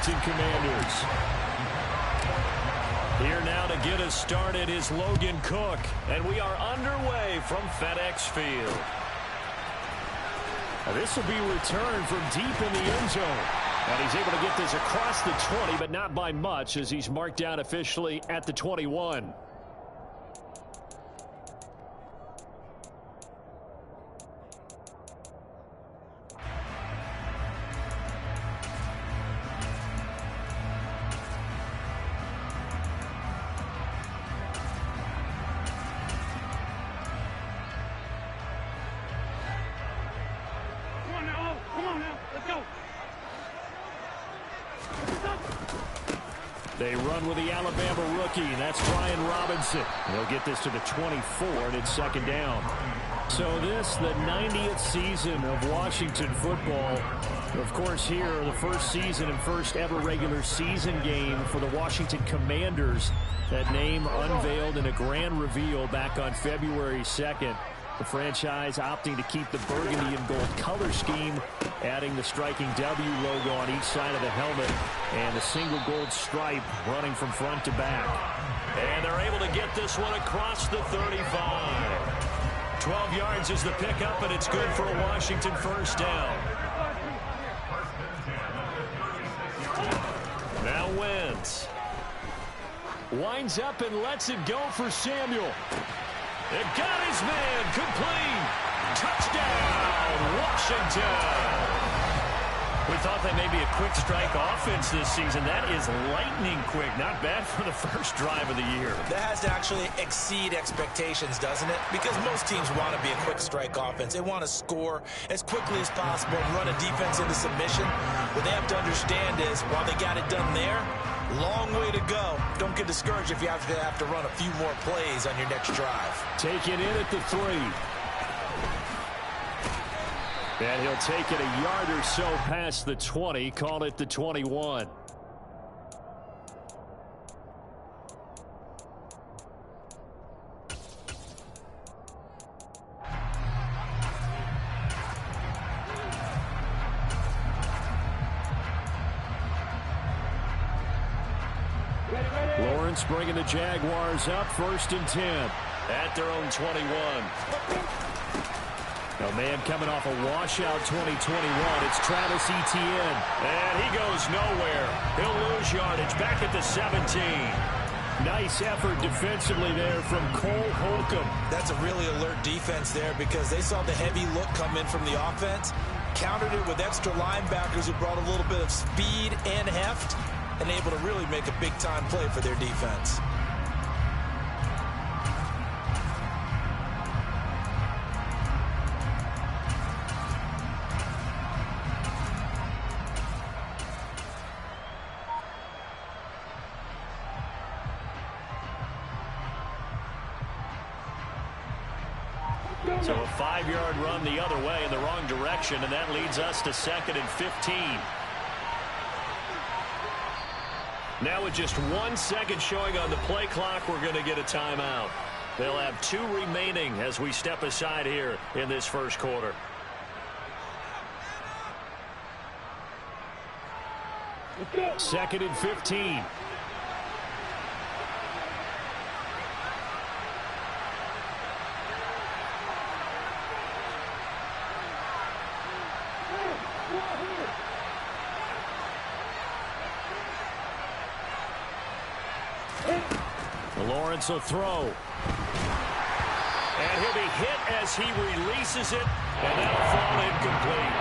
Washington Commanders. Here now to get us started is Logan Cook, and we are underway from FedEx Field. Now this will be returned from deep in the end zone. And he's able to get this across the 20, but not by much, as he's marked down officially at the 21. They run with the Alabama rookie. That's Brian Robinson. They'll get this to the 24, and it's second down. So this, the 90th season of Washington football. Of course, here, the first season and first ever regular season game for the Washington Commanders. That name unveiled in a grand reveal back on February 2nd. The franchise opting to keep the burgundy and gold color scheme, adding the striking W logo on each side of the helmet and the single gold stripe running from front to back. And they're able to get this one across the 35. 12 yards is the pickup, and it's good for a Washington first down. Now Wentz winds up and lets it go for Samuel. It got his man, complete. Touchdown, Washington. We thought that may be a quick strike offense this season. That is lightning quick. Not bad for the first drive of the year. That has to actually exceed expectations, doesn't it? Because most teams want to be a quick strike offense. They want to score as quickly as possible and run a defense into submission. What they have to understand is, while they got it done there, long way to go. Don't get discouraged if you have to run a few more plays on your next drive. Take it in at the 3. And he'll take it a yard or so past the 20. Call it the 21. Lawrence bringing the Jaguars up, 1st and 10 at their own 21. A man coming off a washout 2021. It's Travis Etienne. And he goes nowhere. He'll lose yardage back at the 17. Nice effort defensively there from Cole Holcomb. That's a really alert defense there because they saw the heavy look come in from the offense, countered it with extra linebackers who brought a little bit of speed and heft, and able to really make a big-time play for their defense. So a 5-yard run the other way in the wrong direction, and that leads us to 2nd and 15. Now with just 1 second showing on the play clock, we're going to get a timeout. They'll have 2 remaining as we step aside here in this first quarter. Second and 15. Lawrence will throw. And he'll be hit as he releases it, and that'll fall incomplete.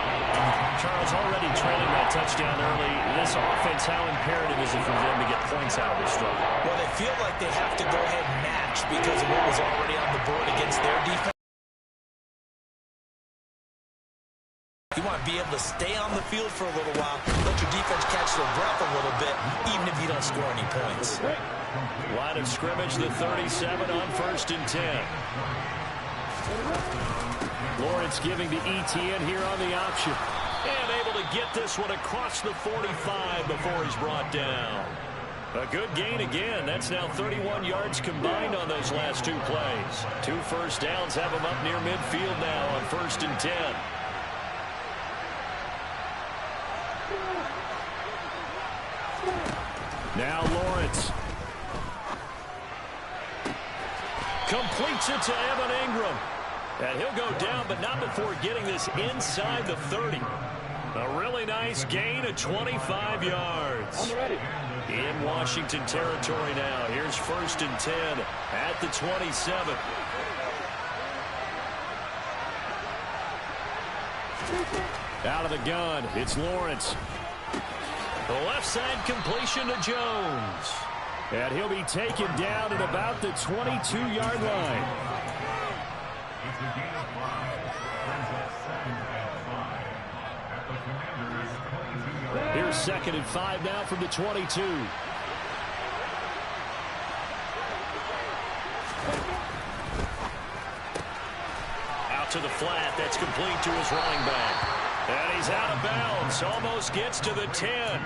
Charles, already trailing that touchdown early. This offense, how imperative is it for them to get points out of this struggle? Well, they feel like they have to go ahead and match because of what was already on the board against their defense. You want to be able to stay on the field for a little while, let your defense catch their breath a little bit, even if you don't score any points. Line of scrimmage, the 37 on 1st and 10. Lawrence giving to Etienne here on the option. And able to get this one across the 45 before he's brought down. A good gain again. That's now 31 yards combined on those last 2 plays. 2 first downs have him up near midfield now on 1st and 10. Now Lawrence. Completes it to Evan Ingram. And he'll go down, but not before getting this inside the 30. A really nice gain of 25 yards. In Washington territory now. Here's 1st and 10 at the 27. Out of the gun, it's Lawrence. The left side completion to Jones. And he'll be taken down at about the 22-yard line. Here's 2nd and 5 now from the 22. Out to the flat. That's complete to his running back. And he's out of bounds. Almost gets to the 10.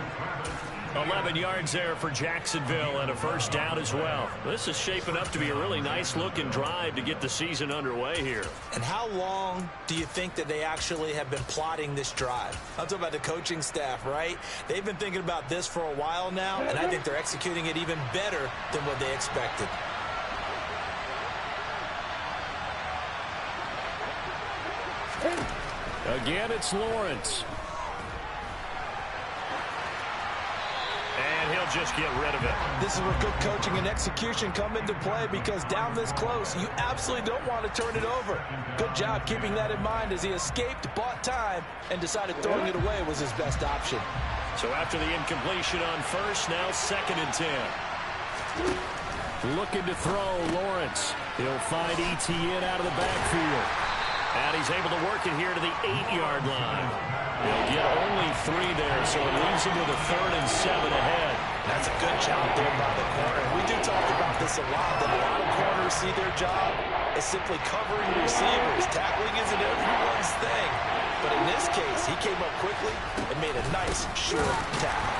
11 yards there for Jacksonville and a 1st down as well. This is shaping up to be a really nice-looking drive to get the season underway here. And how long do you think that they actually have been plotting this drive? I'm talking about the coaching staff, right? They've been thinking about this for a while now, and I think they're executing it even better than what they expected. Again, it's Lawrence. And he'll just get rid of it. This is where good coaching and execution come into play, because down this close, you absolutely don't want to turn it over. Good job keeping that in mind as he escaped, bought time, and decided throwing it away was his best option. So after the incompletion on 1st, now 2nd and 10. Looking to throw, Lawrence. He'll find Etienne out of the backfield. And he's able to work it here to the 8-yard line. He'll get only 3 there, so it leaves him with a 3rd and 7 ahead. That's a good job there by the corner. We do talk about this a lot, that a lot of corners see their job as simply covering receivers. Tackling isn't everyone's thing. But in this case, he came up quickly and made a nice, short tackle.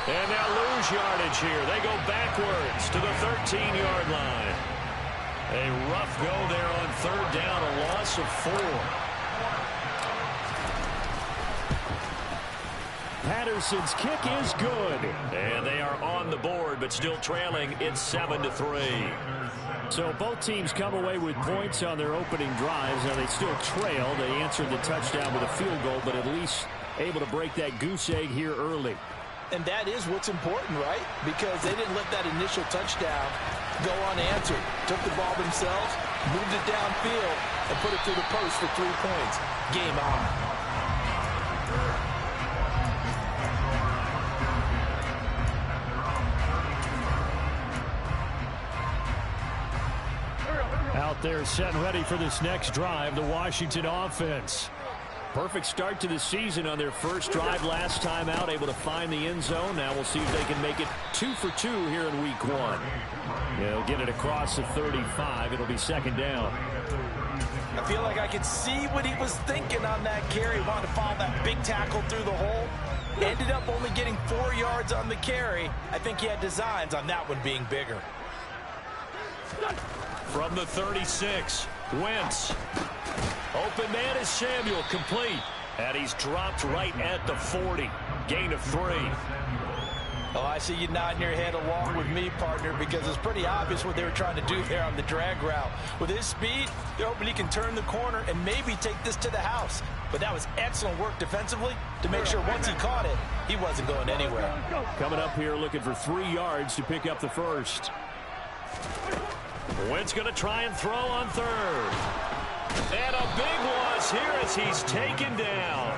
And they'll lose yardage here. They go backwards to the 13-yard line. A rough go there on 3rd down, a loss of 4. Patterson's kick is good. And they are on the board, but still trailing. It's 7-3. So both teams come away with points on their opening drives. Now they still trail. They answered the touchdown with a field goal, but at least able to break that goose egg here early. And that is what's important, right? Because they didn't let that initial touchdown go unanswered. Took the ball themselves, moved it downfield, and put it through the post for 3 points. Game on. Out there set and ready for this next drive, the Washington offense. Perfect start to the season on their first drive last time out, able to find the end zone. Now we'll see if they can make it 2 for 2 here in week 1. They'll get it across the 35. It'll be 2nd down. I feel like I could see what he was thinking on that carry. Wanted to follow that big tackle through the hole. Ended up only getting 4 yards on the carry. I think he had designs on that one being bigger. From the 36, Wentz. Open man is Samuel, complete. And he's dropped right at the 40. Gain of 3. Oh, I see you nodding your head along with me, partner, because it's pretty obvious what they were trying to do there on the drag route. With his speed, they're hoping he can turn the corner and maybe take this to the house. But that was excellent work defensively to make sure once he caught it, he wasn't going anywhere. Coming up here looking for 3 yards to pick up the 1st. Wentz going to try and throw on 3rd. And a big loss here as he's taken down.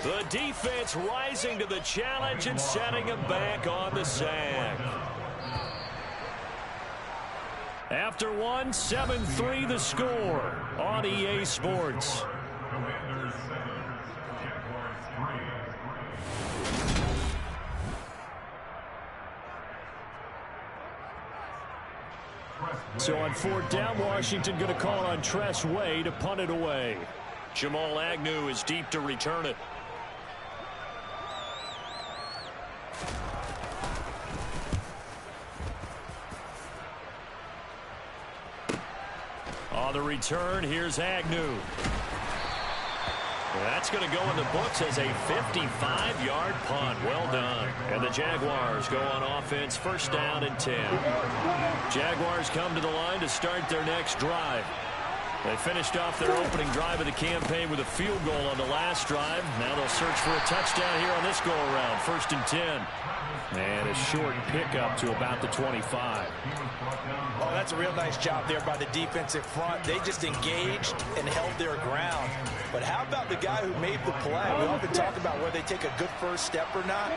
The defense rising to the challenge and setting him back on the sack. After 1, 7-3 the score on EA Sports. So on 4th down, Washington going to call on Tress Way to punt it away. Jamal Agnew is deep to return it. On the return, here's Agnew. That's going to go in the books as a 55-yard punt. Well done. And the Jaguars go on offense, first down and 10. Jaguars come to the line to start their next drive. They finished off their opening drive of the campaign with a field goal on the last drive. Now they'll search for a touchdown here on this go-around, first and 10. And a short pickup to about the 25. Oh, that's a real nice job there by the defensive front. They just engaged and held their ground. But how about the guy who made the play? We often talk about whether they take a good first step or not.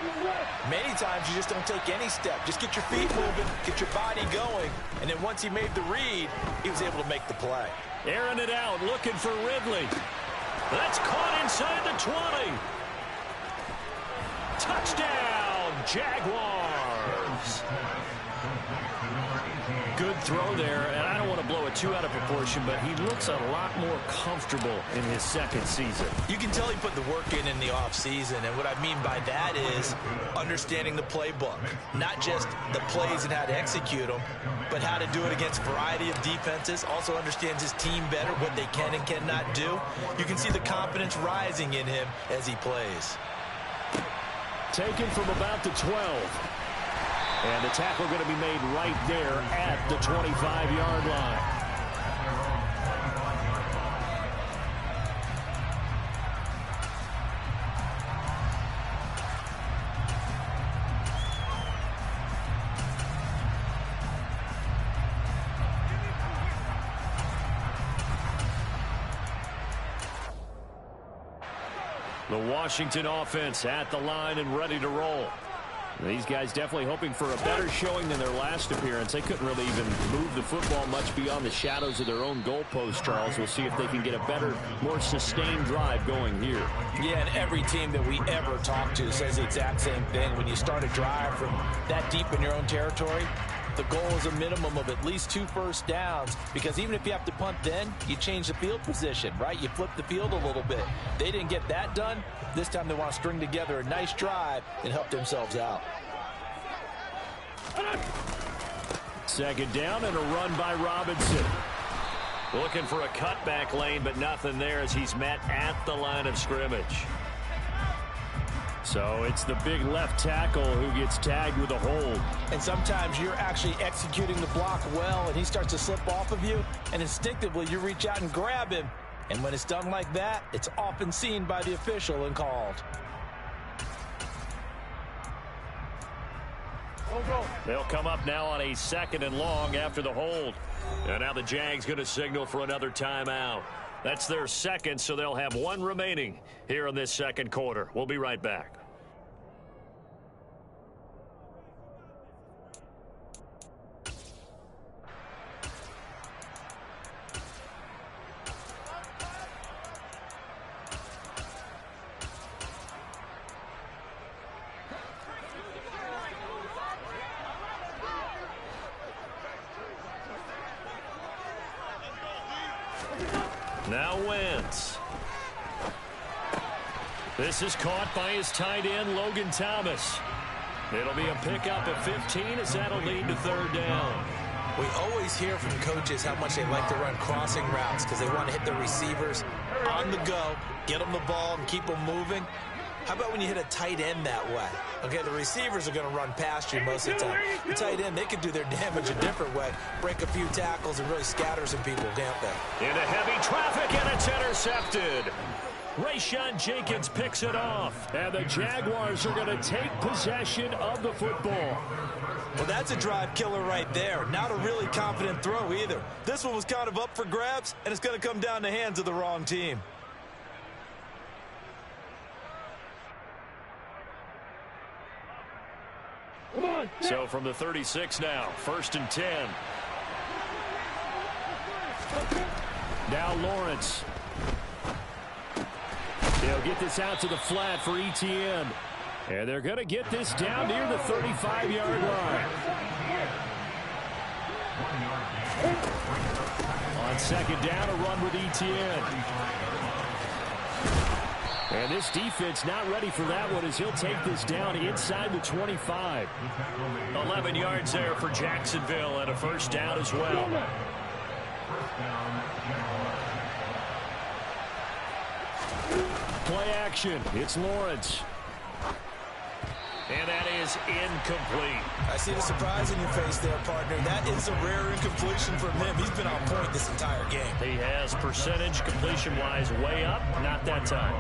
Many times you just don't take any step. Just get your feet moving, get your body going. And then once he made the read, he was able to make the play. Airing it out, looking for Ridley. That's caught inside the 20. Touchdown, Jaguars. Good throw there, and I don't want to blow it too out of proportion, but he looks a lot more comfortable in his second season. You can tell he put the work in the offseason, and what I mean by that is understanding the playbook. Not just the plays and how to execute them, but how to do it against a variety of defenses. Also understands his team better, what they can and cannot do. You can see the confidence rising in him as he plays. Taken from about the 12. And the tackle going to be made right there at the 25-yard line. The Washington offense at the line and ready to roll. These guys definitely hoping for a better showing than their last appearance. They couldn't really even move the football much beyond the shadows of their own goalpost, Charles. We'll see if they can get a better, more sustained drive going here. Yeah, and every team that we ever talk to says the exact same thing. When you start a drive from that deep in your own territory, the goal is a minimum of at least 2 first downs, because even if you have to punt then, you change the field position, right? You flip the field a little bit. They didn't get that done. This time they want to string together a nice drive and help themselves out. Second down and a run by Robinson. Looking for a cutback lane, but nothing there as he's met at the line of scrimmage. So it's the big left tackle who gets tagged with a hold. And sometimes you're actually executing the block well, and he starts to slip off of you, and instinctively you reach out and grab him. And when it's done like that, it's often seen by the official and called. They'll come up now on a 2nd and long after the hold. And now the Jags going to signal for another timeout. That's their second, so they'll have 1 remaining here in this second quarter. We'll be right back. Now Wentz. This is caught by his tight end, Logan Thomas. It'll be a pickup of 15 as that'll lead to 3rd down. We always hear from coaches how much they like to run crossing routes because they want to hit their receivers on the go, get them the ball, and keep them moving. How about when you hit a tight end that way? Okay, the receivers are going to run past you most of the time. The tight end, they can do their damage a different way, break a few tackles and really scatter some people, can't they? Into heavy traffic, and it's intercepted. Rayshon Jenkins picks it off, and the Jaguars are going to take possession of the football. Well, that's a drive killer right there. Not a really confident throw either. This one was kind of up for grabs, and it's going to come down the hands of the wrong team. So from the 36 now, 1st and 10. Now Lawrence. They'll get this out to the flat for ETN. And they're going to get this down near the 35-yard line. On 2nd down, a run with ETN. And this defense not ready for that one as he'll take this down inside the 25. 11 yards there for Jacksonville and a 1st down as well. Play action. It's Lawrence. And that is incomplete. I see the surprise in your face there, partner. That is a rare incompletion from him. He's been on point this entire game. He has percentage completion-wise way up, not that time.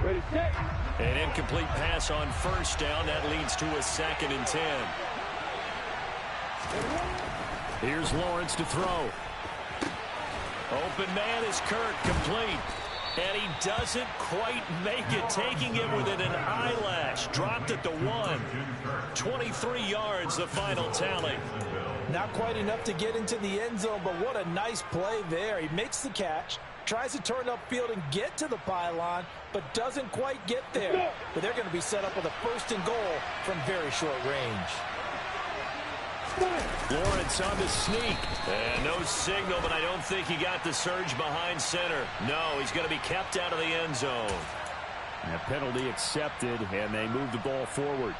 Ready, set. An incomplete pass on first down. That leads to a 2nd and 10. Here's Lawrence to throw. Open man is Kirk, complete. And he doesn't quite make it, taking it within an eyelash. Dropped at the 1. 23 yards, the final tally. Not quite enough to get into the end zone, but what a nice play there. He makes the catch, tries to turn upfield and get to the pylon, but doesn't quite get there. But they're going to be set up with a 1st and goal from very short range. Lawrence on the sneak. And no signal, but I don't think he got the surge behind center. No, he's going to be kept out of the end zone. And a penalty accepted, and they move the ball forward.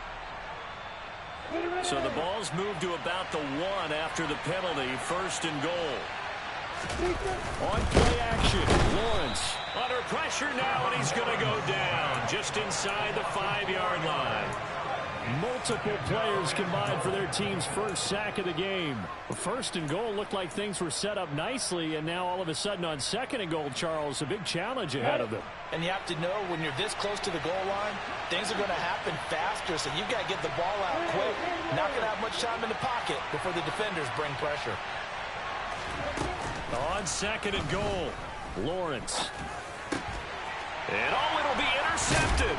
So the ball's moved to about the 1 after the penalty. 1st and goal. On play action, Lawrence under pressure now, and he's going to go down just inside the 5-yard line. Multiple players combined for their team's first sack of the game. 1st and goal looked like things were set up nicely, and now all of a sudden on 2nd and goal, Charles, a big challenge ahead of them. And you have to know when you're this close to the goal line, things are going to happen faster, so you've got to get the ball out quick. Not going to have much time in the pocket before the defenders bring pressure. On 2nd and goal, Lawrence. And it'll be intercepted.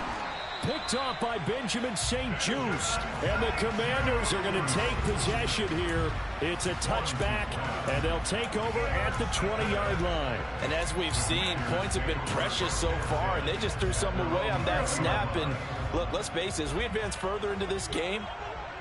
Picked off by Benjamin St-Juste. And the Commanders are going to take possession here. It's a touchback, and they'll take over at the 20-yard line. And as we've seen, points have been precious so far, and they just threw some away on that snap. And look, let's face it, as we advance further into this game,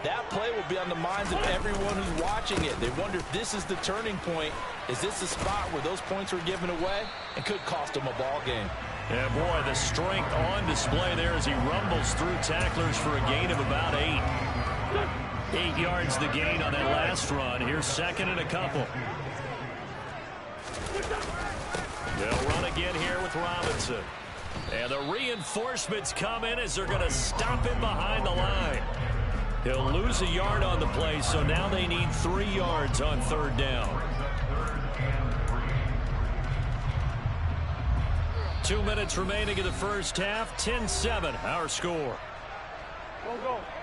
that play will be on the minds of everyone who's watching it. They wonder if this is the turning point. Is this the spot where those points were given away and could cost them a ball game? Yeah, boy, the strength on display there as he rumbles through tacklers for a gain of about 8. 8 yards the gain on that last run. Here's 2nd and a couple. They'll run again here with Robinson. And the reinforcements come in as they're going to stop him behind the line. He'll lose a yard on the play, so now they need 3 yards on 3rd down. 2 minutes remaining in the first half. 10-7, our score.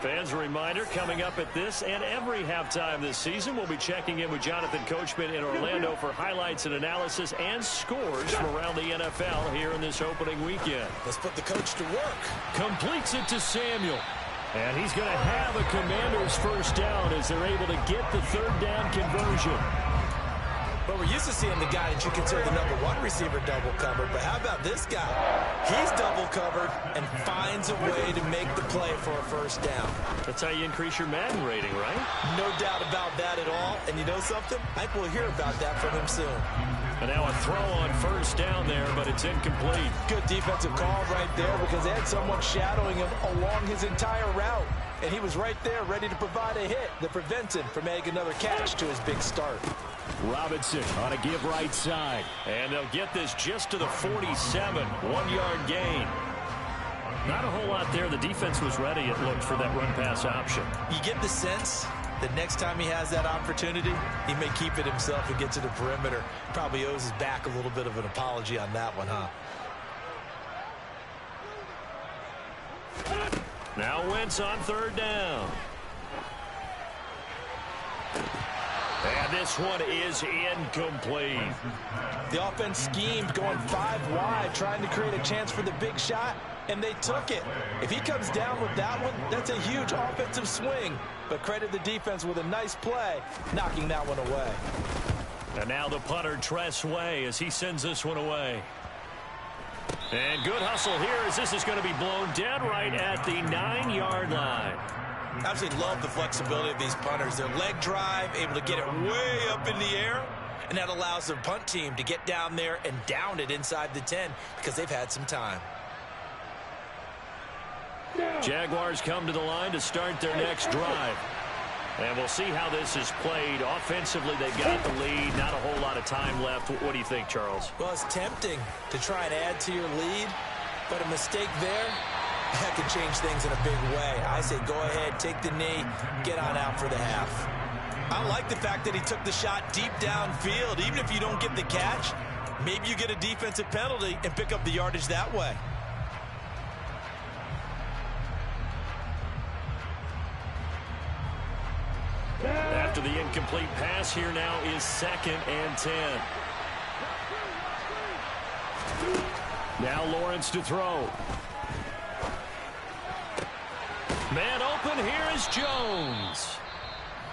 Fans, a reminder, coming up at this and every halftime this season, we'll be checking in with Jonathan Coachman in Orlando for highlights and analysis and scores from around the NFL here in this opening weekend. Let's put the coach to work. Completes it to Samuel. And he's going to have a Commander's 1st down as they're able to get the 3rd down conversion. But we're used to seeing the guy that you consider the #1 receiver double covered. But how about this guy? He's double covered and finds a way to make the play for a 1st down. That's how you increase your Madden rating, right? No doubt about that at all. And you know something? I think we'll hear about that from him soon. And now a throw on 1st down there, but it's incomplete. Good defensive call right there because they had someone shadowing him along his entire route. And he was right there ready to provide a hit that prevents him from making another catch to his big start. Robinson on a give right side. And they'll get this just to the 47. 1-yard gain. Not a whole lot there. The defense was ready, it looked, for that run-pass option. You get the sense that next time he has that opportunity, he may keep it himself and get to the perimeter. Probably owes his back a little bit of an apology on that one, huh? Now Wentz on 3rd down. And this one is incomplete. The offense schemed, going 5 wide, trying to create a chance for the big shot, and they took it. If he comes down with that one, that's a huge offensive swing. But credit the defense with a nice play, knocking that one away. And now the punter, Tress Way, as he sends this one away. And good hustle here as this is going to be blown dead right at the 9-yard line. Absolutely love the flexibility of these punters. Their leg drive, able to get it way up in the air, and that allows their punt team to get down there and down it inside the 10 because they've had some time. Jaguars come to the line to start their next drive. And we'll see how this is played. Offensively, they've got the lead. Not a whole lot of time left. What do you think, Charles? Well, it's tempting to try and add to your lead. But a mistake there, that could change things in a big way. I say go ahead, take the knee, get on out for the half. I like the fact that he took the shot deep downfield. Even if you don't get the catch, maybe you get a defensive penalty and pick up the yardage that way. After the incomplete pass, here now is 2nd and 10. Now Lawrence to throw. Man open, here is Jones.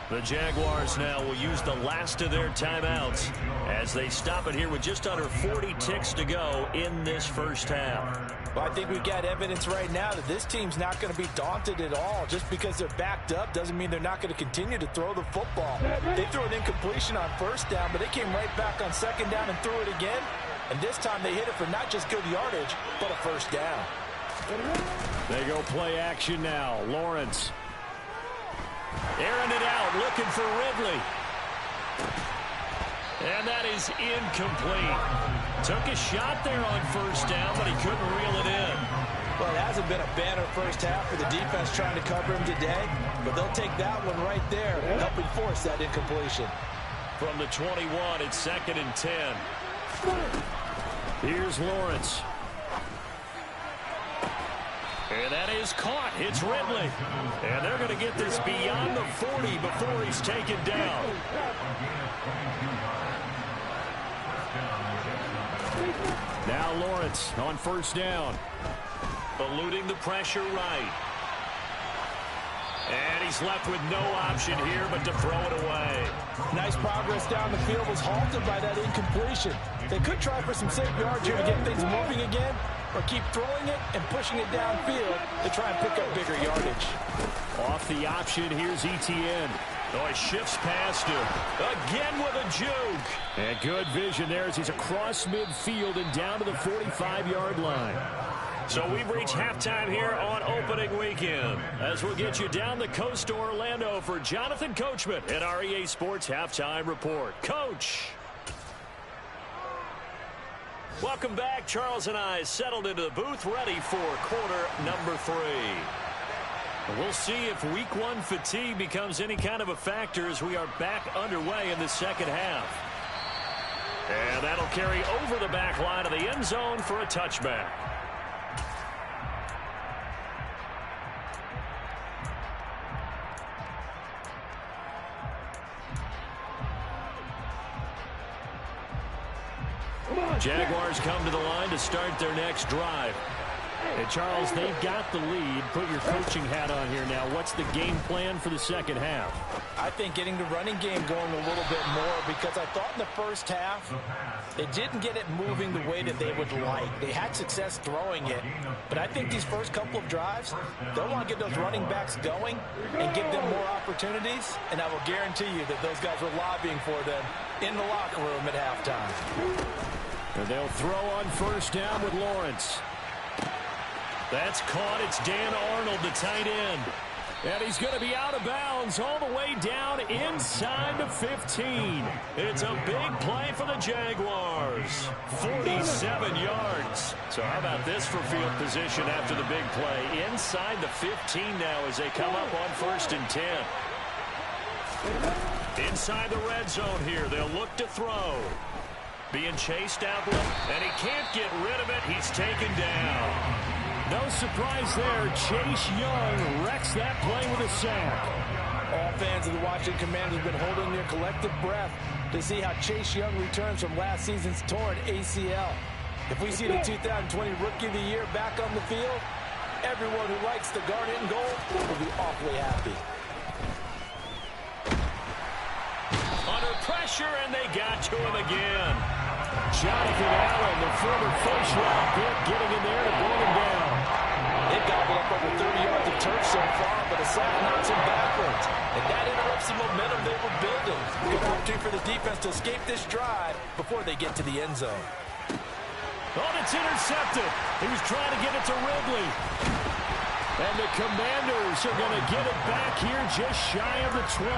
The Jaguars now will use the last of their timeouts as they stop it here with just under 40 ticks to go in this first half. Well, I think we've got evidence right now that this team's not going to be daunted at all. Just because they're backed up doesn't mean they're not going to continue to throw the football. They threw an incompletion on 1st down, but they came right back on 2nd down and threw it again. And this time they hit it for not just good yardage, but a 1st down. They go play action now. Lawrence. Airing it out, looking for Ridley. And that is incomplete. Took a shot there on 1st down, but he couldn't reel it in. Well, it hasn't been a banner first half for the defense trying to cover him today, but they'll take that one right there, helping force that incompletion. From the 21, it's 2nd and 10. Here's Lawrence. And that is caught. It's Ridley. And they're going to get this beyond the 40 before he's taken down. Now Lawrence on 1st down. Eluding the pressure right. And he's left with no option here but to throw it away. Nice progress down the field was halted by that incompletion. They could try for some safe yards here to get things moving again, or keep throwing it and pushing it downfield to try and pick up bigger yardage. Off the option, here's Etienne. Oh, he shifts past him. Again with a juke. And good vision there as he's across midfield and down to the 45-yard line. So we've reached halftime here on opening weekend, as we'll get you down the coast to Orlando for Jonathan Coachman at our EA Sports Halftime Report. Coach. Welcome back. Charles and I settled into the booth, ready for quarter number 3. We'll see if week 1 fatigue becomes any kind of a factor as we are back underway in the second half. And that'll carry over the back line of the end zone for a touchback. Jaguars come to the line to start their next drive. And Charles, they've got the lead. Put your coaching hat on here now. What's the game plan for the second half? I think getting the running game going a little bit more, because I thought in the first half they didn't get it moving the way that they would like. They had success throwing it, but I think these first couple of drives, they'll want to get those running backs going and give them more opportunities, and I will guarantee you that those guys were lobbying for them in the locker room at halftime. And they'll throw on 1st down with Lawrence. That's caught. It's Dan Arnold, the tight end. And he's going to be out of bounds all the way down inside the 15. It's a big play for the Jaguars. 47 yards. So how about this for field position after the big play? Inside the 15 now as they come up on 1st and 10. Inside the red zone here. They'll look to throw. Being chased out, and he can't get rid of it. He's taken down. No surprise there. Chase Young wrecks that play with a sack. All fans of the Washington Commanders have been holding their collective breath to see how Chase Young returns from last season's torn ACL. If we see the 2020 Rookie of the Year back on the field, everyone who likes the garnet and gold will be awfully happy. Under pressure, and they got to him again. Jonathan Allen, the former first-round pick, getting in there to bring him down. They've gobbled up over 30 yards of turf so far, but a sack knocks him backwards. And that interrupts the momentum they were building. Good opportunity for the defense to escape this drive before they get to the end zone. Oh, it's intercepted. He was trying to get it to Ridley. And the Commanders are going to get it back here just shy of the 20.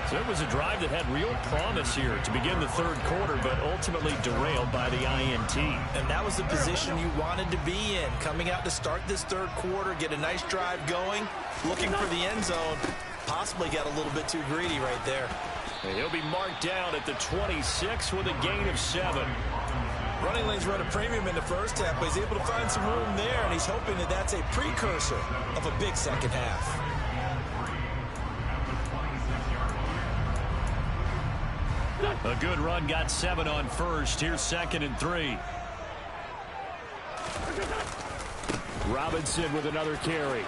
So it was a drive that had real promise here to begin the third quarter, but ultimately derailed by the INT. And that was the position you wanted to be in. Coming out to start this third quarter, get a nice drive going, looking for the end zone. Possibly got a little bit too greedy right there. And he'll be marked down at the 26 with a gain of 7. Running lanes run a premium in the first half, but he's able to find some room there, and he's hoping that that's a precursor of a big second half. A good run got 7 on first. Here's 2nd and 3. Robinson with another carry.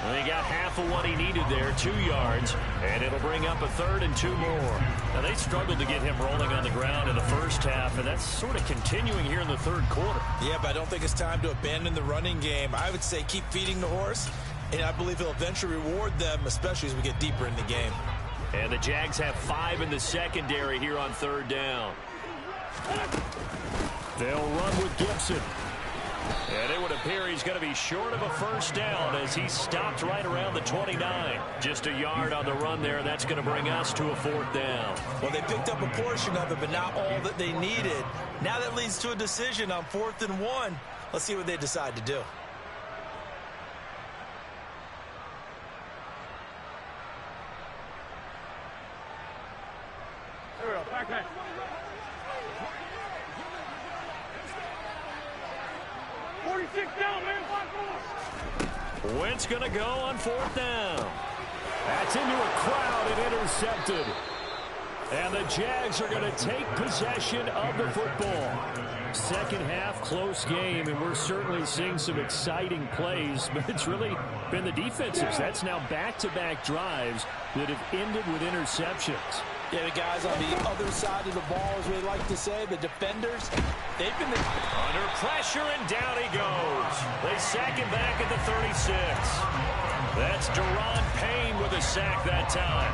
And he got half of what he needed there, 2 yards, and it'll bring up a 3rd and 2 more. Now, they struggled to get him rolling on the ground in the first half, and that's sort of continuing here in the third quarter. Yeah, but I don't think it's time to abandon the running game. I would say keep feeding the horse, and I believe he'll eventually reward them, especially as we get deeper in the game. And the Jags have 5 in the secondary here on 3rd down. They'll run with Gibson. And it would appear he's going to be short of a first down as he stopped right around the 29. Just a yard on the run there. That's going to bring us to a 4th down. Well, they picked up a portion of it, but not all that they needed. Now that leads to a decision on 4th and 1. Let's see what they decide to do. There we go. Back. Down, man. Wentz going to go on 4th down. That's into a crowd and intercepted. And the Jags are going to take possession of the football. Second half, close game, and we're certainly seeing some exciting plays, but it's really been the defenses. That's now back-to-back drives that have ended with interceptions. Yeah, the guys on the other side of the ball, as we like to say, the defenders, they've been under pressure, and down he goes. They sack him back at the 36. That's Daron Payne with a sack that time.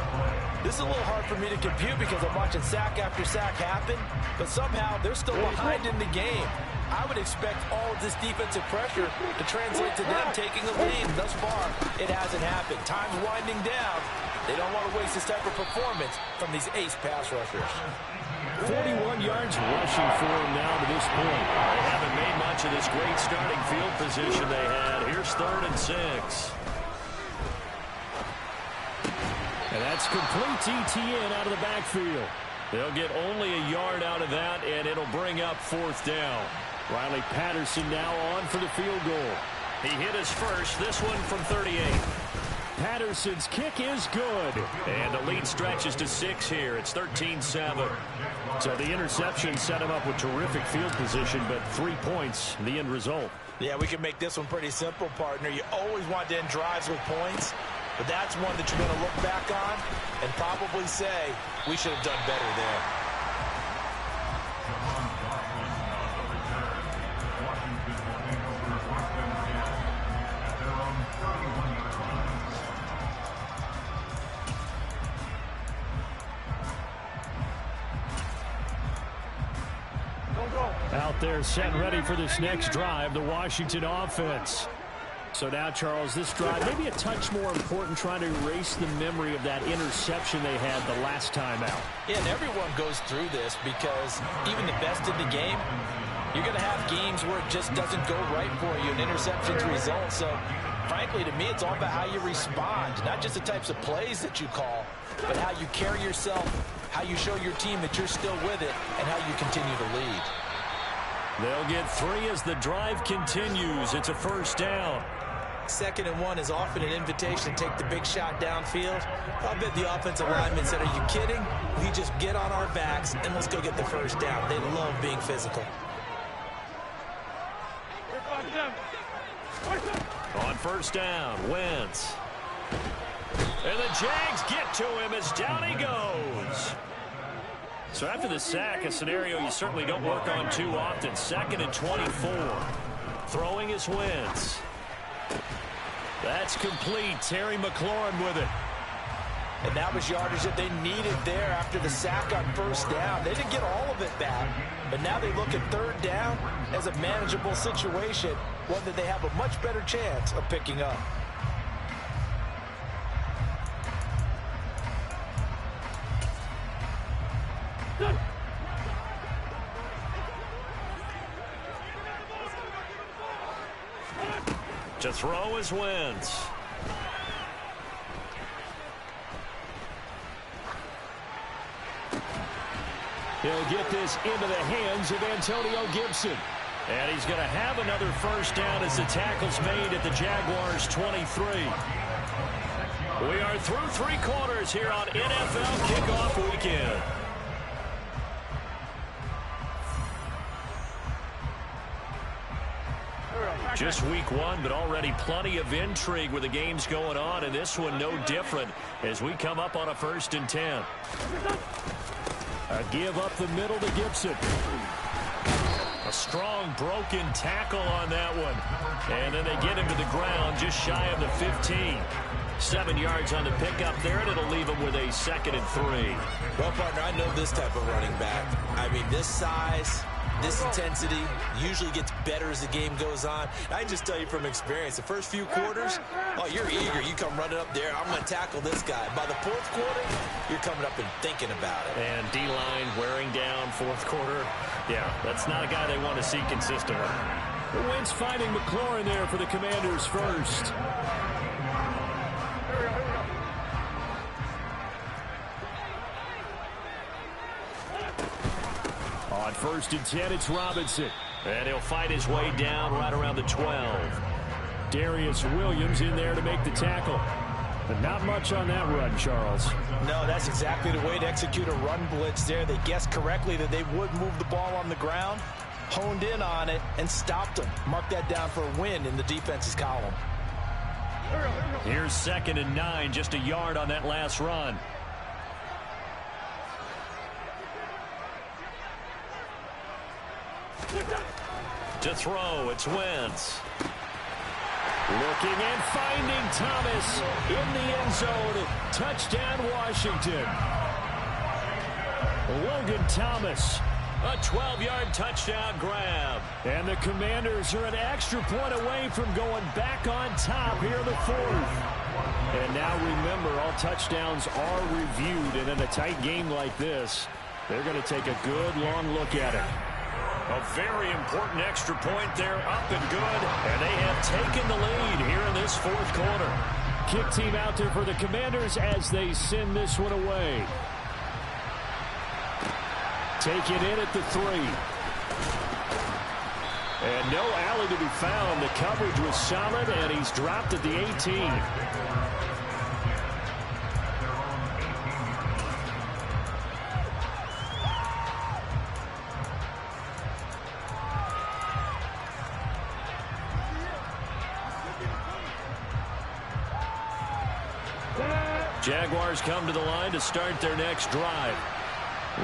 This is a little hard for me to compute because I'm watching sack after sack happen, but somehow they're still behind in the game. I would expect all of this defensive pressure to translate to them taking a lead. Thus far, it hasn't happened. Time's winding down. They don't want to waste this type of performance from these ace pass rushers. 41 yards rushing for him now to this point. They haven't made much of this great starting field position they had. Here's 3rd and 6. And that's complete ETN out of the backfield. They'll get only a yard out of that, and it'll bring up 4th down. Riley Patterson now on for the field goal. He hit his first, this one from 38. Patterson's kick is good. And the lead stretches to 6 here. It's 13-7. So the interception set him up with terrific field position, but 3 points, the end result. Yeah, we can make this one pretty simple, partner. You always want to end drives with points, but that's one that you're going to look back on and probably say, we should have done better there. Out there set and ready for this next drive, the Washington offense. So now, Charles, this drive maybe a touch more important, trying to erase the memory of that interception they had the last time out. Yeah, and everyone goes through this because even the best in the game, you're going to have games where it just doesn't go right for you, and interceptions result. So, frankly, to me, it's all about how you respond, not just the types of plays that you call, but how you carry yourself, how you show your team that you're still with it, and how you continue to lead. They'll get 3 as the drive continues. It's a 1st down. 2nd and 1 is often an invitation to take the big shot downfield. I bet the offensive lineman said, are you kidding? We just get on our backs and let's go get the 1st down. They love being physical. On 1st down, Wentz. And the Jags get to him as down he goes. So after the sack, a scenario you certainly don't work on too often. 2nd and 24. Throwing is Wentz. That's complete. Terry McLaurin with it. And that was yardage that they needed there after the sack on first down. They didn't get all of it back, but now they look at third down as a manageable situation, one that they have a much better chance of picking up. To throw is Wentz. He'll get this into the hands of Antonio Gibson. And he's going to have another first down as the tackle's made at the Jaguars' 23. We are through 3 quarters here on NFL Kickoff Weekend. Just week 1, but already plenty of intrigue with the games going on, and this one no different as we come up on a 1st and 10. A give up the middle to Gibson. A strong broken tackle on that one. And then they get him to the ground just shy of the 15. 7 yards on the pickup there, and it'll leave him with a 2nd and 3. Well, partner, I know this type of running back. I mean, this size, this intensity usually gets better as the game goes on. I can just tell you from experience, the first few quarters, oh, you're eager. You come running up there, I'm going to tackle this guy. By the 4th quarter, you're coming up and thinking about it. And D-line wearing down 4th quarter. Yeah, that's not a guy they want to see consistently. Wentz finding McLaurin there for the Commanders first. On 1st and 10, it's Robinson. And he'll fight his way down right around the 12. Darius Williams in there to make the tackle. But not much on that run, Charles. No, that's exactly the way to execute a run blitz there. They guessed correctly that they would move the ball on the ground, honed in on it, and stopped them. Mark that down for a win in the defense's column. Here's 2nd and 9, just a yard on that last run. To throw, it's Wentz. Looking and finding Thomas in the end zone. Touchdown, Washington. Logan Thomas. A 12-yard touchdown grab. And the Commanders are an extra point away from going back on top here in the 4th. And now remember, all touchdowns are reviewed. And in a tight game like this, they're going to take a good long look at it. A very important extra point there, up and good. And they have taken the lead here in this 4th quarter. Kick team out there for the Commanders as they send this one away. Take it in at the 3. And no alley to be found. The coverage was solid, and he's dropped at the 18. Jaguars come to the line to start their next drive.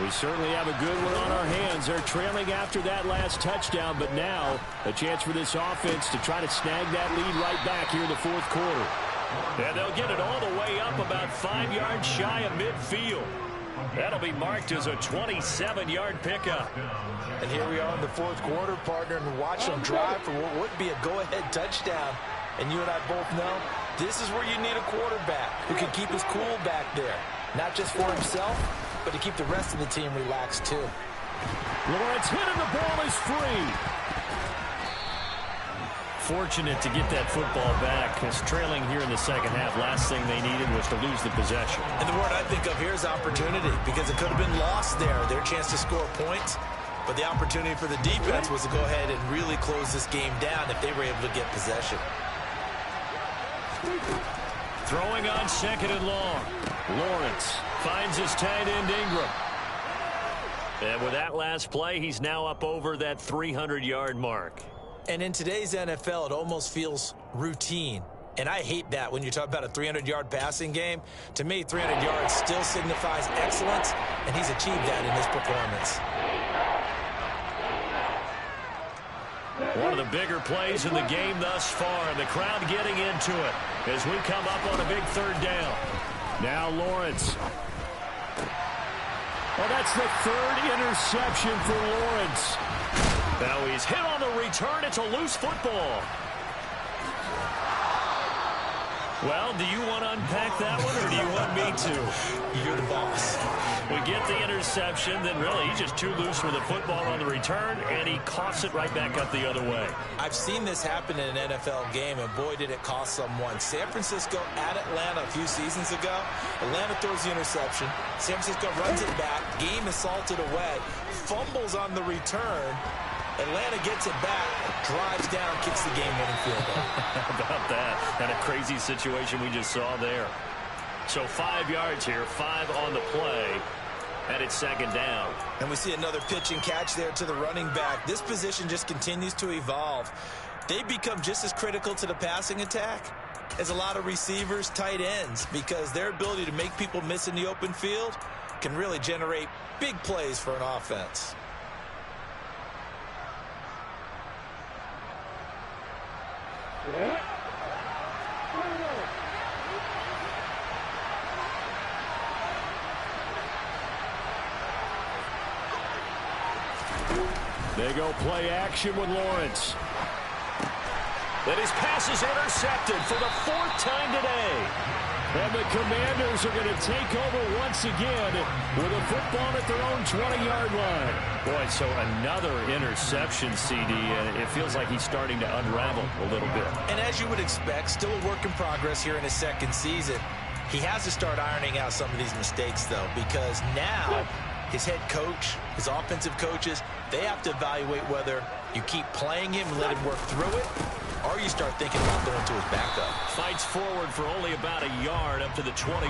We certainly have a good one on our hands. They're trailing after that last touchdown, but now a chance for this offense to try to snag that lead right back here in the 4th quarter. And they'll get it all the way up about 5 yards shy of midfield. That'll be marked as a 27-yard pickup. And here we are in the 4th quarter, partner, and watch them drive for what would be a go-ahead touchdown. And you and I both know this is where you need a quarterback who can keep his cool back there. Not just for himself, but to keep the rest of the team relaxed too. Lawrence hit and the ball is free. Fortunate to get that football back, because trailing here in the 2nd half, last thing they needed was to lose the possession. And the word I think of here is opportunity, because it could have been lost there, their chance to score points. But the opportunity for the defense was to go ahead and really close this game down if they were able to get possession. Throwing on 2nd and long. Lawrence finds his tight end Ingram. And with that last play, he's now up over that 300-yard mark. And in today's NFL, it almost feels routine. And I hate that when you talk about a 300-yard passing game. To me, 300 yards still signifies excellence, and he's achieved that in his performance. One of the bigger plays in the game thus far, and the crowd getting into it as we come up on a big 3rd down. Now Lawrence. Oh, that's the third interception for Lawrence. Now he's hit on the return. It's a loose football. Well, do you want to unpack that one, or do you want me to? You're the boss. We get the interception, then really he's just too loose with the football on the return, and he coughs it right back up the other way. I've seen this happen in an NFL game, and boy, did it cost someone. San Francisco at Atlanta a few seasons ago. Atlanta throws the interception. San Francisco runs it back. Game is salted away. Fumbles on the return. Atlanta gets it back, drives down, kicks the game-winning field goal. How about that? And a crazy situation we just saw there. So 5 yards here, 5 on the play, and it's second down. And we see another pitch and catch there to the running back. This position just continues to evolve. They become just as critical to the passing attack as a lot of receivers, tight ends, because their ability to make people miss in the open field can really generate big plays for an offense. They go play action with Lawrence. Then his pass is intercepted for the 4th time today. And the Commanders are going to take over once again with a football at their own 20-yard line. Boy, so another interception, CD, and it feels like he's starting to unravel a little bit. And as you would expect, still a work in progress here in his second season. He has to start ironing out some of these mistakes, though, because now his head coach, his offensive coaches, they have to evaluate whether you keep playing him and let him work through it, or you start thinking about throwing to his backup. Fights forward for only about a yard up to the 21.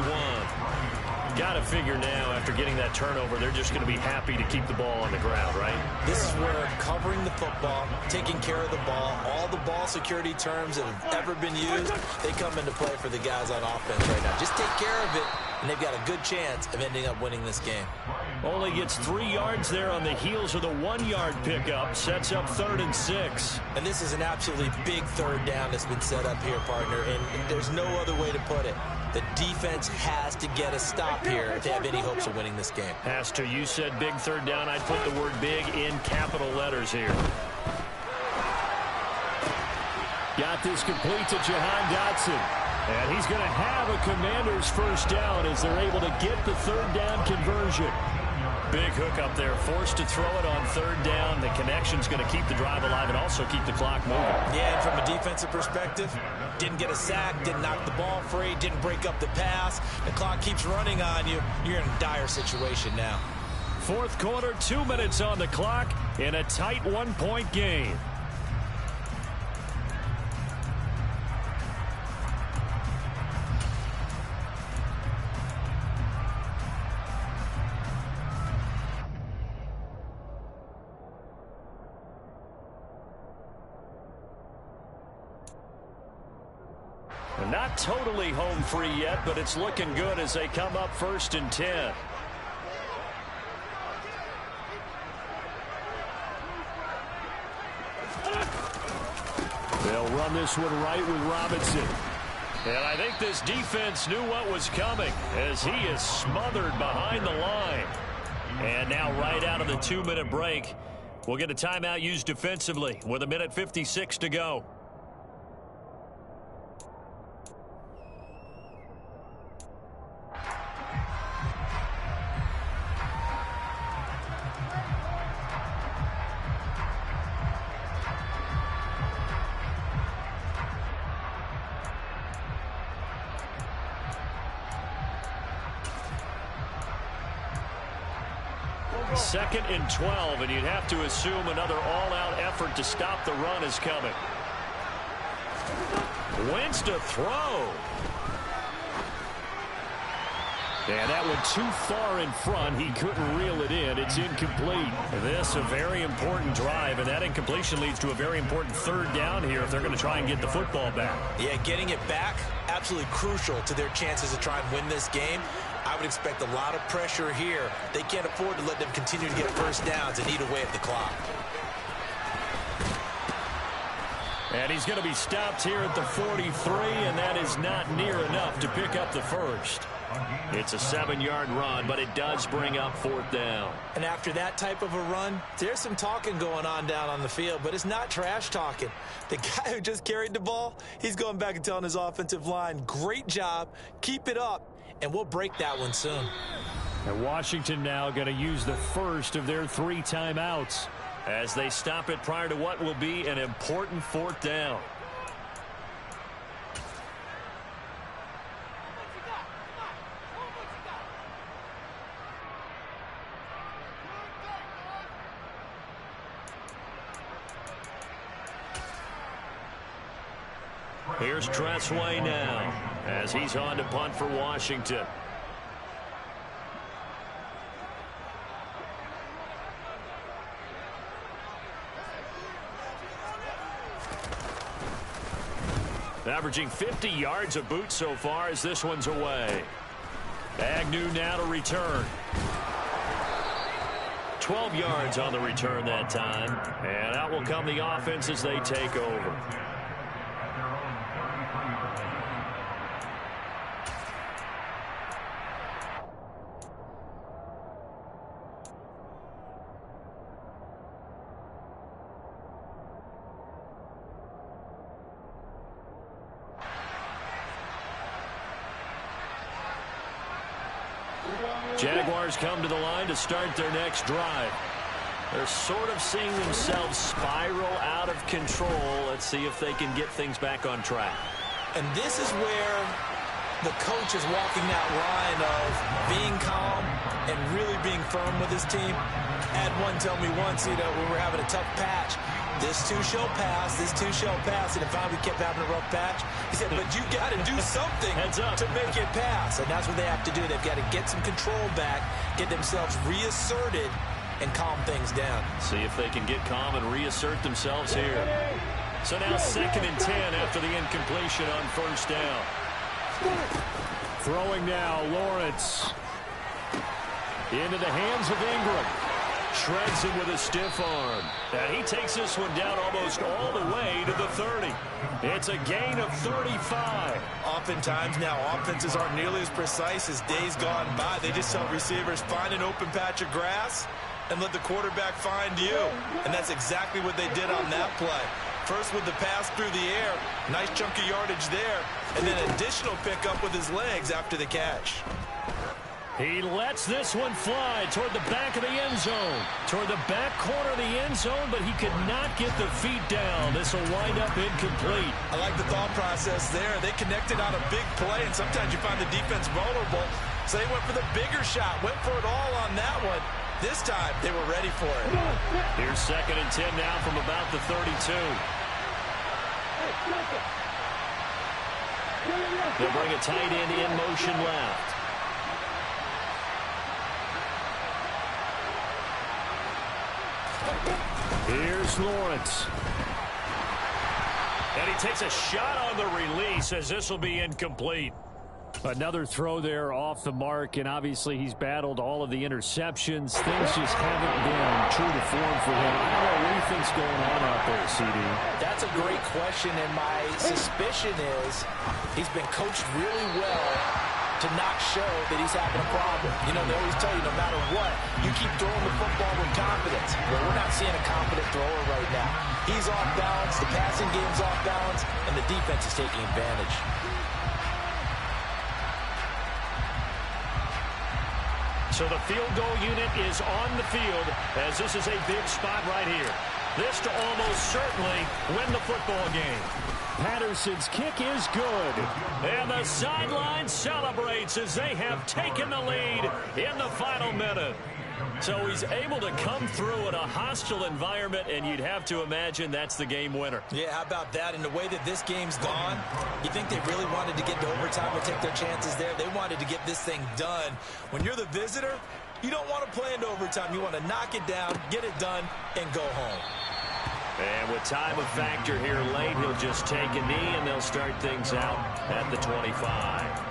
Got to figure now, after getting that turnover, they're just going to be happy to keep the ball on the ground, right? This is where covering the football, taking care of the ball, all the ball security terms that have ever been used, they come into play for the guys on offense right now. Just take care of it, and they've got a good chance of ending up winning this game. Only gets 3 yards there on the heels of the 1-yard pickup. Sets up 3rd and 6. And this is an absolutely big third down that's been set up here, partner, and there's no other way to put it. The defense has to get a stop here if they have any hopes of winning this game. Has to. You said big third down. I'd put the word big in capital letters here. Got this complete to Jahan Dotson. And he's going to have a Commanders first down as they're able to get the third down conversion. Big hook up there, forced to throw it on 3rd down. The connection's going to keep the drive alive and also keep the clock moving. Yeah, and from a defensive perspective, didn't get a sack, didn't knock the ball free, didn't break up the pass. The clock keeps running on you. You're in a dire situation now. 4th quarter, 2 minutes on the clock in a tight 1-point game. Not totally home free yet, but it's looking good as they come up 1st and 10. They'll run this one right with Robinson. And I think this defense knew what was coming as he is smothered behind the line. And now right out of the 2-minute break, we'll get a timeout used defensively with 1:56 to go. Second and 12, and you'd have to assume another all-out effort to stop the run is coming. Wentz to throw. And that one too far in front. He couldn't reel it in. It's incomplete. This a very important drive, and that incompletion leads to a very important 3rd down here if they're going to try and get the football back. Yeah, getting it back, absolutely crucial to their chances to try and win this game. I would expect a lot of pressure here. They can't afford to let them continue to get first downs and eat away at the clock. And he's going to be stopped here at the 43, and that is not near enough to pick up the first. It's a 7-yard run, but it does bring up 4th down. And after that type of a run, there's some talking going on down on the field, but it's not trash talking. The guy who just carried the ball, he's going back and telling his offensive line, great job, keep it up, and we'll break that one soon. And Washington now going to use the first of their 3 timeouts as they stop it prior to what will be an important 4th down. Here's Tressway now as he's on to punt for Washington. Averaging 50 yards a boot so far as this one's away. Agnew now to return. 12 yards on the return that time. And out will come the offense as they take over. Jaguars come to the line to start their next drive. They're sort of seeing themselves spiral out of control. Let's see if they can get things back on track. And this is where the coach is walking that line of being calm and really being firm with his team. I had one tell me once, when we were having a tough patch, this too shall pass, this too shall pass. And if we kept having a rough patch, he said, but you got to do something to make it pass. And that's what they have to do. They've got to get some control back, get themselves reasserted, and calm things down. See if they can get calm and reassert themselves here. So now 2nd and 10 after the incompletion on 1st down. Throwing now, Lawrence. Into the hands of Ingram. Shreds him with a stiff arm. And he takes this one down almost all the way to the 30. It's a gain of 35. Oftentimes now, offenses aren't nearly as precise as days gone by. They just tell receivers, find an open patch of grass and let the quarterback find you. And that's exactly what they did on that play. First with the pass through the air, nice chunky yardage there, and then additional pickup with his legs after the catch. He lets this one fly toward the back of the end zone. Toward the back corner of the end zone, but he could not get the feet down. This will wind up incomplete. I like the thought process there. They connected on a big play, and sometimes you find the defense vulnerable. So they went for the bigger shot, went for it all on that one. This time, they were ready for it. Here's 2nd and 10 now from about the 32. They'll bring a tight end in motion left. Here's Lawrence. And he takes a shot on the release as this will be incomplete. Another throw there off the mark, and obviously he's battled all of the interceptions. Things just haven't been true to form for him. I don't know what he thinks going on out there, CD. That's a great question, and my suspicion is he's been coached really well to not show that he's having a problem. They always tell you no matter what, you keep throwing the football with confidence. Well, we're not seeing a confident thrower right now. He's off balance, the passing game's off balance, and the defense is taking advantage. So the field goal unit is on the field as this is a big spot right here. This to almost certainly win the football game. Patterson's kick is good. And the sideline celebrates as they have taken the lead in the final minute. So he's able to come through in a hostile environment, and you'd have to imagine that's the game winner. Yeah, how about that? And the way that this game's gone, you think they really wanted to get to overtime and take their chances there? They wanted to get this thing done. When you're the visitor, you don't want to play into overtime. You want to knock it down, get it done, and go home. And with time of factor here late, he'll just take a knee, and they'll start things out at the 25.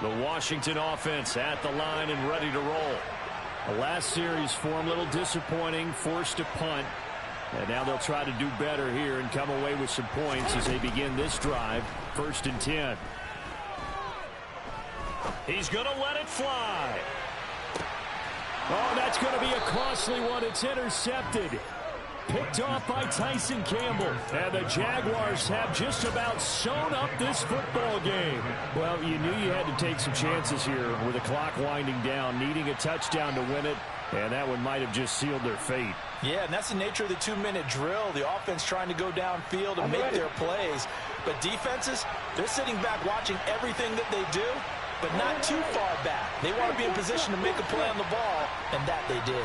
The Washington offense at the line and ready to roll. The last series for them, a little disappointing, forced to punt. And now they'll try to do better here and come away with some points as they begin this drive. 1st and 10. He's going to let it fly. Oh, that's going to be a costly one. It's intercepted. Picked off by Tyson Campbell. And the Jaguars have just about sewn up this football game. Well, you knew you had to take some chances here with the clock winding down, needing a touchdown to win it. And that one might have just sealed their fate. Yeah, and that's the nature of the 2-minute drill. The offense trying to go downfield and make their plays. But defenses, they're sitting back watching everything that they do, but not too far back. They want to be in position to make a play on the ball, and that they did.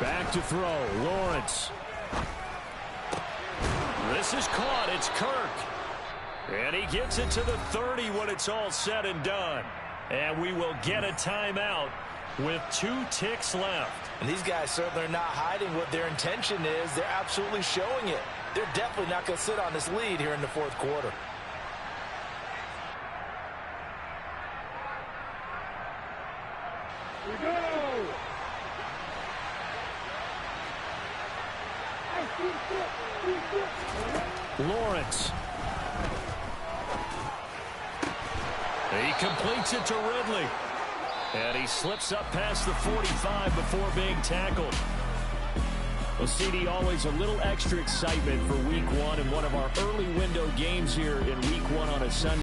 Back to throw, Lawrence. This is caught. It's Kirk. And he gets it to the 30 when it's all said and done. And we will get a timeout with 2 ticks left. And these guys certainly are not hiding what their intention is. They're absolutely showing it. They're definitely not going to sit on this lead here in the 4th quarter. We go! Lawrence. He completes it to Ridley. And he slips up past the 45 before being tackled. Well, CD, always a little extra excitement for Week 1 and one of our early window games here in Week 1 on a Sunday.